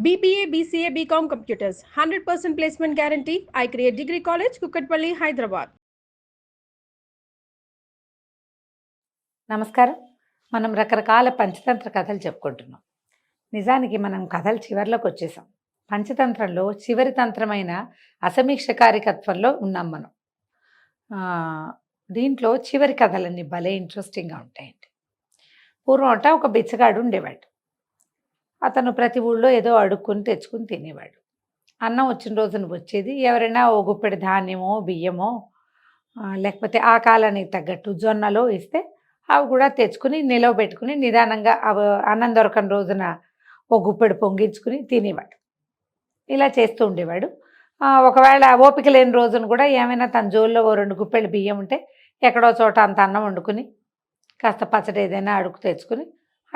BBA, BCA, BCom Computers, 100% placement guarantee. I create Degree College, Kukatpalli, Hyderabad. నమస్కారం. మనం రకరకాల పంచతంత్ర కథలు చెప్పుకుంటున్నాం. నిజానికి మనం కథల చివరిలోకి వచ్చేసాం. పంచతంత్రంలో చివరి తంత్రమైన అసమీక్షకారికత్వంలో ఉన్నాం మనం. దీంట్లో చివరి కథలన్నీ భలే ఇంట్రెస్టింగ్గా ఉంటాయండి. పూర్వం ఒక బిచ్చగాడు ఉండేవాడు. అతను ప్రతి ఊళ్ళో ఏదో అడుక్కుని తెచ్చుకుని తినేవాడు. అన్నం వచ్చిన రోజున వచ్చేది, ఎవరైనా ఓ గుప్పెడి ధాన్యమో బియ్యమో లేకపోతే ఆ కాలానికి తగ్గట్టు జొన్నలో ఇస్తే అవి కూడా తెచ్చుకుని నిలవ పెట్టుకుని నిదానంగా అవి అన్నం దొరకని రోజున ఓ గుప్పెడు పొంగించుకుని తినేవాడు. ఇలా చేస్తూ ఉండేవాడు. ఒకవేళ ఓపిక లేని రోజున కూడా ఏమైనా తన జోల్లో ఓ 2 గుప్పెళ్ళు బియ్యం ఉంటే ఎక్కడో చోట అంత అన్నం వండుకుని కాస్త పచ్చడి ఏదైనా అడుగు తెచ్చుకుని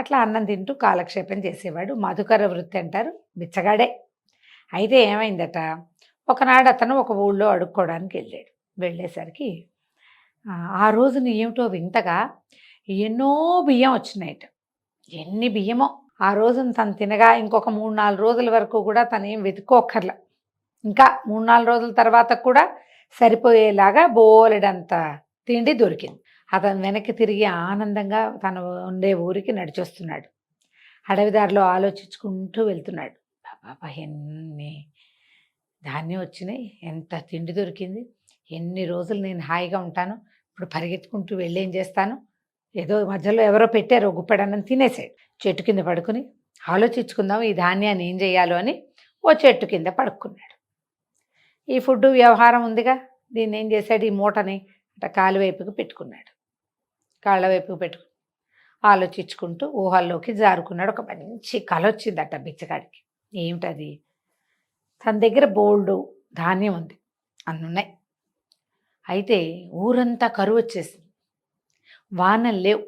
అట్లా అన్నం తింటూ కాలక్షేపం చేసేవాడు. మధుకర వృత్తి అంటారు, బిచ్చగాడే. అయితే ఏమైందట, ఒకనాడు అతను ఒక ఊళ్ళో అడుక్కోవడానికి వెళ్ళాడు. వెళ్ళేసరికి ఆ రోజున ఏమిటో వింతగా ఎన్నో బియ్యం వచ్చినాయట. ఎన్ని బియ్యమో! ఆ రోజున తను తినగా ఇంకొక 3-4 రోజుల వరకు కూడా తను ఏం వెతుక్కోక్కర్ల. ఇంకా 3-4 రోజుల తర్వాత కూడా సరిపోయేలాగా బోలెడంత తిండి దొరికింది. అతను వెనక్కి తిరిగి ఆనందంగా తను ఉండే ఊరికి నడిచొస్తున్నాడు. అడవిదారిలో ఆలోచించుకుంటూ వెళ్తున్నాడు. బాబా, ఎన్ని ధాన్యం వచ్చినాయి, ఎంత తిండి దొరికింది, ఎన్ని రోజులు నేను హాయిగా ఉంటాను, ఇప్పుడు పరిగెత్తుకుంటూ వెళ్ళి ఏం చేస్తాను, ఏదో మధ్యలో ఎవరో పెట్టారో గుప్పెడన్నం తినేసాడు. చెట్టు కింద పడుకుని ఆలోచించుకుందాం ఈ ధాన్యాన్ని ఏం చేయాలో అని ఓ చెట్టు కింద పడుకున్నాడు. ఈ ఫుడ్ వ్యవహారం ఉందిగా, దీన్ని ఏం చేశాడు, ఈ మూటని కాలు వైపుకి పెట్టుకున్నాడు. కాళ్ళ వైపుకి పెట్టుకుని ఆలోచించుకుంటూ ఊహల్లోకి జారుకున్నాడు. ఒక మంచి కల వచ్చిందట బిచ్చగాడికి. ఏమిటది, తన దగ్గర బోల్డు ధాన్యం ఉంది, అన్నున్నాయి. అయితే ఊరంతా కరువు వచ్చేసింది, వానలు లేవు,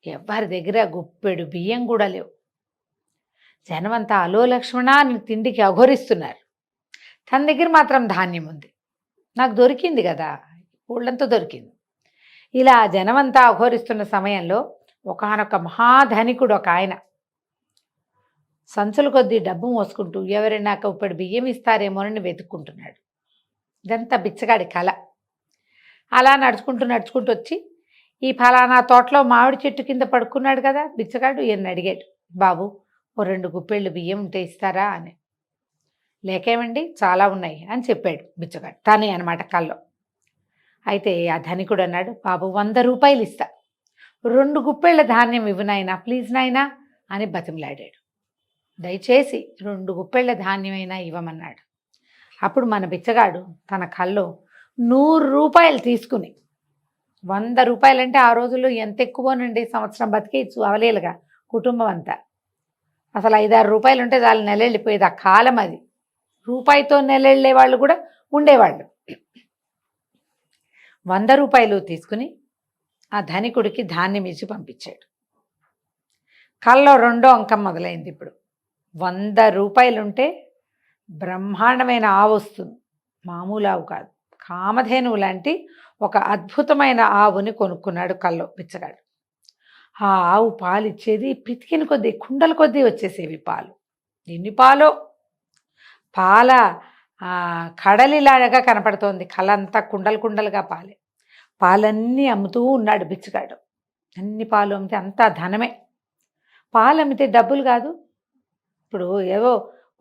ఎవరి దగ్గర గుప్పెడు బియ్యం కూడా లేవు. జనమంతా అలో లక్ష్మణ అని తిండికి అఘోరిస్తున్నారు. తన దగ్గర మాత్రం ధాన్యం ఉంది, నాకు దొరికింది కదా, ఊళ్ళంతా దొరికింది. ఇలా జనమంతా అఘోరిస్తున్న సమయంలో ఒకానొక మహాధనికుడు ఒక ఆయన సంచుల కొద్దీ డబ్బు మోసుకుంటూ ఎవరైనా ఇప్పుడు బియ్యం ఇస్తారేమోనని వెతుక్కుంటున్నాడు. ఇదంతా బిచ్చగాడి కళ. అలా నడుచుకుంటూ వచ్చి ఈ ఫలానా తోటలో మామిడి చెట్టు కింద పడుకున్నాడు కదా బిచ్చగాడు. ఈయన అడిగాడు, బాబు ఓ 2 గుప్పెళ్ళు బియ్యం ఉంటే ఇస్తారా అని. లేకేమండి, చాలా ఉన్నాయి అని చెప్పాడు బిచ్చగాడు, తానే అనమాట కల్లో. అయితే ఆ ధనికుడు అన్నాడు, బాబు 100 రూపాయలు ఇస్తా, 2 గుప్పెళ్ళ ధాన్యం ఇవ్వు నాయనా, ప్లీజ్ నాయనా అని బతిమలాడాడు. దయచేసి 2 గుప్పెళ్ళ ధాన్యమైనా ఇవ్వమన్నాడు. అప్పుడు మన బిచ్చగాడు తన కల్లో 100 రూపాయలు తీసుకుని, 100 రూపాయలంటే ఆ రోజుల్లో ఎంత ఎక్కువనండి, సంవత్సరం బతికేయచ్చు అవలేలుగా కుటుంబం అంతా. అసలు 5-6 రూపాయలు ఉంటే చాలు, నెలెళ్ళిపోయేది ఆ కాలం అది. రూపాయితో నెలెళ్ళే వాళ్ళు కూడా ఉండేవాళ్ళు. 100 రూపాయలు తీసుకుని ఆ ధనికుడికి ధాన్యం ఇచ్చి పంపించాడు. కల్లో 2వ అంకం మొదలైంది. ఇప్పుడు 100 రూపాయలుంటే బ్రహ్మాండమైన ఆవు వస్తుంది, మామూలు ఆవు కాదు, కామధేనువు లాంటి ఒక అద్భుతమైన ఆవుని కొనుక్కున్నాడు కల్లో బిచ్చగాడు. ఆ ఆవు పాలు ఇచ్చేది, పితికిన కొద్దీ కుండల కొద్దీ వచ్చేసేవి పాలు. ఎన్ని పాలో, పాల కడలిలాగా కనపడుతోంది, కళ్ళంతా కుండలు కుండలుగా పాలే. పాలన్నీ అమ్ముతూ ఉన్నాడు బిచ్చగాడు. అన్ని పాలు అమ్మితే అంతా ధనమే. పాలు అమ్మితే డబ్బులు కాదు. ఇప్పుడు ఏవో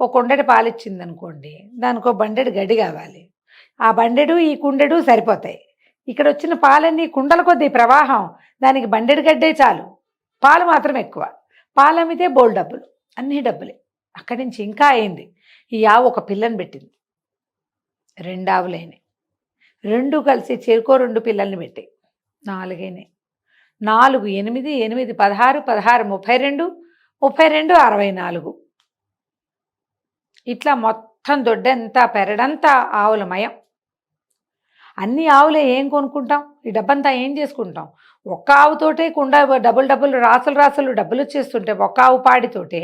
ఓ కుండెడు పాలు ఇచ్చింది అనుకోండి, దానికో బండెడు గడ్డి కావాలి, ఆ బండెడు ఈ కుండెడు సరిపోతాయి. ఇక్కడ వచ్చిన పాలన్నీ కుండల కొద్దీ ప్రవాహం, దానికి బండెడు గడ్డే చాలు, పాలు మాత్రం ఎక్కువ. పాలు అమ్మితే బోల్ డబ్బులు, అన్నీ డబ్బులే. అక్కడి నుంచి ఇంకా అయింది, ఈ ఆవు ఒక పిల్లని పెట్టింది. 2 ఆవులైనాయి, 2 కలిసి చెరుకో 2 పిల్లల్ని పెట్టాయి, 4 అయినాయి. 4, 8, 8, 16, 16, 32, 32, 64. ఇట్లా మొత్తం దొడ్డంతా పెరడంతా ఆవులమయం. అన్ని ఆవులే ఏం కొనుక్కుంటాం, ఈ డబ్బంతా ఏం చేసుకుంటాం. ఒక్క ఆవుతోటే కుండ డబ్బులు రాసులు డబ్బులు వచ్చేస్తుంటే, ఒక్క ఆవు పాడితోటే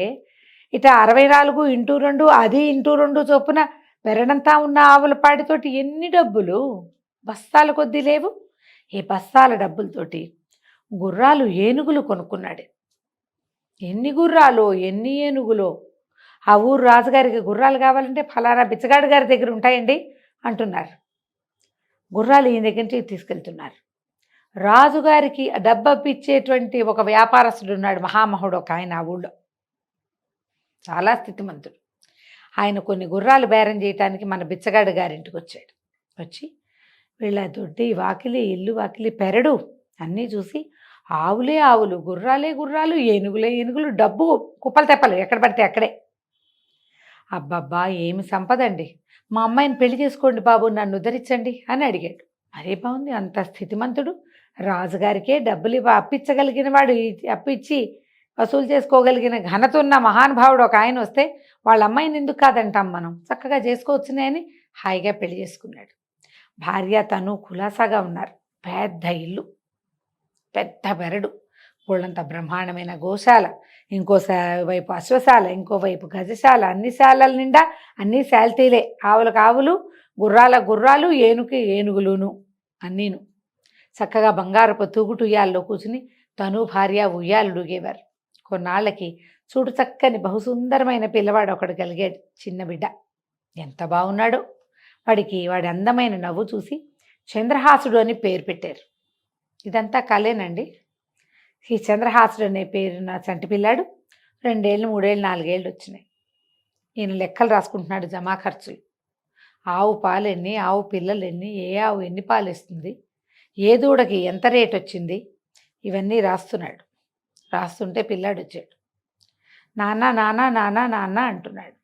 ఇట 64 × 2, అది × 2 చొప్పున పెరడంతా ఉన్న ఆవుల పాడితోటి ఎన్ని డబ్బులు, బస్తాల కొద్దీ లేవు. ఈ బస్తాల డబ్బులతోటి గుర్రాలు ఏనుగులు కొనుక్కున్నాడు. ఎన్ని గుర్రాలో ఎన్ని ఏనుగులో. ఆ ఊరు రాజుగారికి గుర్రాలు కావాలంటే ఫలానా బిచ్చగాడు గారి దగ్గర ఉంటాయండి అంటున్నారు. గుర్రాలు ఈయన దగ్గర నుంచి తీసుకెళ్తున్నారు. రాజుగారికి డబ్బప్పిచ్చేటువంటి ఒక వ్యాపారస్తుడు ఉన్నాడు, మహామహుడు ఒక ఆయన ఆ ఊళ్ళో, చాలా స్థితిమంతుడు. ఆయన కొన్ని గుర్రాలు బేరం చేయటానికి మన బిచ్చగాడు గారింటికి వచ్చాడు. వచ్చి వీళ్ళ దొడ్డి వాకిలి, ఇల్లు వాకిలి, పెరడు అన్నీ చూసి ఆవులే ఆవులు, గుర్రాలే గుర్రాలు, ఏనుగులే ఏనుగులు, డబ్బు కుప్పలు తెప్పలు ఎక్కడ పడితే అక్కడే. అబ్బబ్బా ఏమి సంపదండి, మా అమ్మాయిని పెళ్లి చేసుకోండి బాబు, నన్ను ఉద్ధరించండి అని అడిగాడు. అరే బాగుంది, అంత స్థితిమంతుడు, రాజుగారికే డబ్బులు అప్పించగలిగిన వాడు, అప్పిచ్చి వసూలు చేసుకోగలిగిన ఘనత ఉన్న మహానుభావుడు ఒక ఆయన వస్తే వాళ్ళ అమ్మాయిని ఎందుకు కాదంటాం మనం, చక్కగా చేసుకోవచ్చునే అని హాయిగా పెళ్లి చేసుకున్నాడు. భార్య తను కులాసాగా ఉన్నారు. పెద్ద ఇల్లు, పెద్ద బెరడు, ఊళ్ళంతా బ్రహ్మాండమైన గోశాల, వైపు అశ్వశాల, ఇంకోవైపు గజశాల, అన్ని శాలల నిండా అన్నీ శాల్తీలే, ఆవులకు ఆవులు, గుర్రాల గుర్రాలు, ఏనుగుకి ఏనుగులును అన్నీను. చక్కగా బంగారపు తూగుటు ఉయ్యాల్లో కూర్చుని తను భార్య ఉయ్యాలుడుగేవారు. కొన్నాళ్ళకి చూడు చక్కని బహుసుందరమైన పిల్లవాడు ఒకడు కలిగాడు, చిన్న బిడ్డ. ఎంత బాగున్నాడో! వాడి అందమైన నవ్వు చూసి చంద్రహాసుడు అని పేరు పెట్టారు. ఇదంతా కలేనండి. ఈ చంద్రహాసుడు అనే పేరున్న చంటి పిల్లాడు 2 ఏళ్ళు 3 ఏళ్ళు 4 ఏళ్ళు వచ్చినాయి. ఈయన లెక్కలు రాసుకుంటున్నాడు, జమా ఖర్చులు. ఆవు పాలు ఎన్ని, ఆవు పిల్లలు ఎన్ని, ఏ ఆవు ఎన్ని పాలు ఇస్తుంది, ఏ దూడకి ఎంత రేట్ వచ్చింది, ఇవన్నీ రాస్తున్నాడు. రాస్తుంటే పిల్లాడు వచ్చాడు. నాన్న నాన్న నాన్న నాన్న అంటున్నాడు.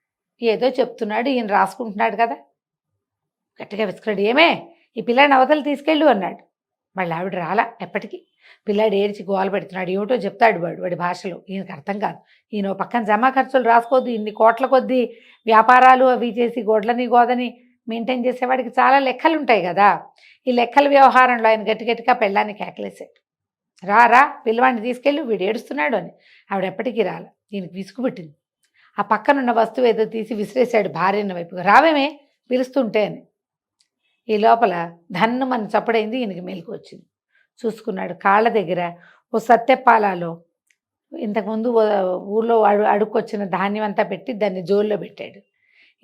ఏదో చెప్తున్నాడు, ఈయన రాసుకుంటున్నాడు కదా. గట్టిగా విసుకున్నాడు, ఏమే ఈ పిల్లాడిని అవతలు తీసుకెళ్ళు అన్నాడు. మళ్ళీ ఆవిడ రాలా ఎప్పటికీ. పిల్లాడు ఏడ్చి గోల పెడుతున్నాడు, ఏమిటో చెప్తాడు వాడి భాషలో, ఈయనకు అర్థం కాదు. ఈయన పక్కన జమా ఖర్చులు రాసుకోవద్దు, ఇన్ని కోట్ల కొద్దీ వ్యాపారాలు అవి చేసి గొడ్లని గోదని మెయింటైన్ చేసేవాడికి చాలా లెక్కలు ఉంటాయి కదా. ఈ లెక్కల వ్యవహారంలో ఆయన గట్టిగా పెళ్ళాన్ని కేకలేశాడు. రా పిల్లవాడిని తీసుకెళ్ళి, వీడు ఏడుస్తున్నాడు అని. ఆవిడ ఎప్పటికీ రాల. ఈయనకి విసుగుపెట్టింది. ఆ పక్కనున్న వస్తువు ఏదో తీసి విసిరేశాడు భార్యన్న వైపుగా, రావేమే పిలుస్తుంటే అని. ఈ లోపల ధన్ను మన చప్పుడైంది, ఈయనకి మెలకు వచ్చింది. చూసుకున్నాడు, కాళ్ళ దగ్గర ఓ సత్తెప్పాలలో ఇంతకుముందు ఊళ్ళో అడుక్కొచ్చిన ధాన్యం అంతా పెట్టి దాన్ని జోల్లో పెట్టాడు.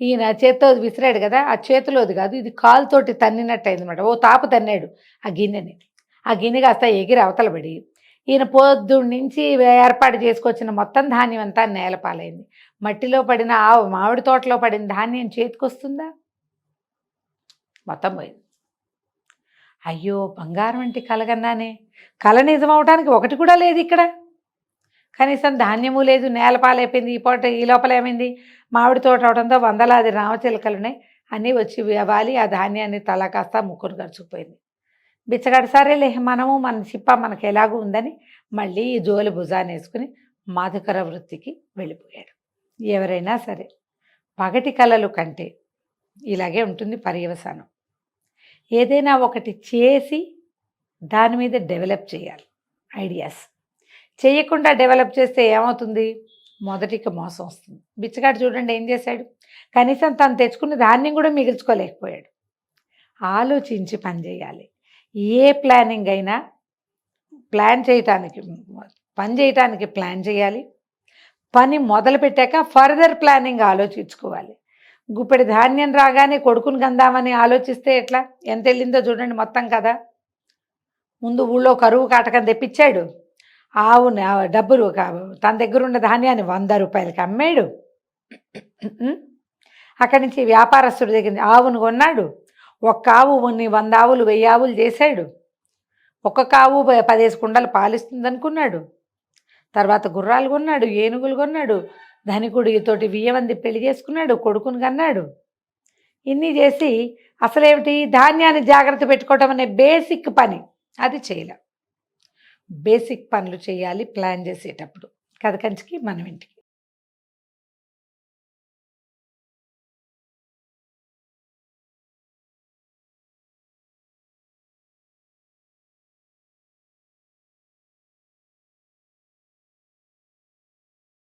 ఈయన చేత్తో విసిరాడు కదా, ఆ చేతిలోది కాదు, ఇది కాలుతోటి తన్నినట్టు అయిందన్నమాట. ఓ తాపు తన్నాడు ఆ గిన్నెని. ఆ గిన్నె కాస్త ఎగిరి అవతలబడి ఈయన పొద్దున్న నుంచి ఏర్పాటు చేసుకొచ్చిన మొత్తం ధాన్యం అంతా నేలపాలైంది. మట్టిలో పడిన మామిడి తోటలో పడిన ధాన్యం చేతికొస్తుందా? మొత్తం పోయింది. అయ్యో బంగారం అంటే కలగన్నానే, కల నిజం అవడానికి ఒకటి కూడా లేదు ఇక్కడ. కనీసం ధాన్యము లేదు, నేలపాలైపోయింది. ఈ లోపల ఏమైంది, మామిడి తోట అవడంతో వందలాది రామచిలకలున్నాయి, అన్నీ వచ్చి వాలి ఆ ధాన్యాన్ని తల కాస్త ముక్కును గడుచుకుపోయింది. బిచ్చగాడు సరేలే, మనము మన చిప్ప మనకు ఎలాగూ ఉందని మళ్ళీ ఈ జోలి భుజాన్ని వేసుకుని మాధుకర వృత్తికి వెళ్ళిపోయాడు. ఎవరైనా సరే పగటి కలలు కంటే ఇలాగే ఉంటుంది పర్యవసానం. ఏదైనా ఒకటి చేసి దాని మీద డెవలప్ చేయాలి ఐడియాస్. చేయకుండా డెవలప్ చేస్తే ఏమవుతుంది, మొదటికి మోసం వస్తుంది. బిచ్చగాడు చూడండి ఏం చేశాడు, కనీసం తను తెచ్చుకున్న ధాన్యం కూడా మిగిల్చుకోలేకపోయాడు. ఆలోచించి పని చేయాలి. ఏ ప్లానింగ్ అయినా పని చేయటానికి ప్లాన్ చేయాలి. పని మొదలుపెట్టాక ఫర్దర్ ప్లానింగ్ ఆలోచించుకోవాలి. గుప్పెడి ధాన్యం రాగానే కొడుకుని గందామని ఆలోచిస్తే ఎట్లా, ఎంత వెళ్ళిందో చూడండి మొత్తం కదా. ముందు ఊళ్ళో కరువు కాటకం తెప్పించాడు, ఆవుని డబ్బులు తన దగ్గర ఉన్న ధాన్యాన్ని 100 రూపాయలకి అమ్మాడు. అక్కడి నుంచి వ్యాపారస్తుడి దగ్గర ఆవును కొన్నాడు. ఒక్క ఆవు 100 ఆవులు 1000 ఆవులు చేశాడు. ఒక్కొక్క ఆవు 10 కుండలు పాలిస్తుంది అనుకున్నాడు. తర్వాత గుర్రాలు కొన్నాడు, ఏనుగులు కొన్నాడు, ధనికుడితోటి 1000 మంది పెళ్లి చేసుకున్నాడు, కొడుకుని కన్నాడు. ఇన్ని చేసి అసలేమిటి, ధాన్యాన్ని జాగ్రత్త పెట్టుకోవటం అనే బేసిక్ పని అది చేయలే. బేసిక్ పనులు చేయాలి ప్లాన్ చేసేటప్పుడు. కథ కంచికి మనం ఇంటికి.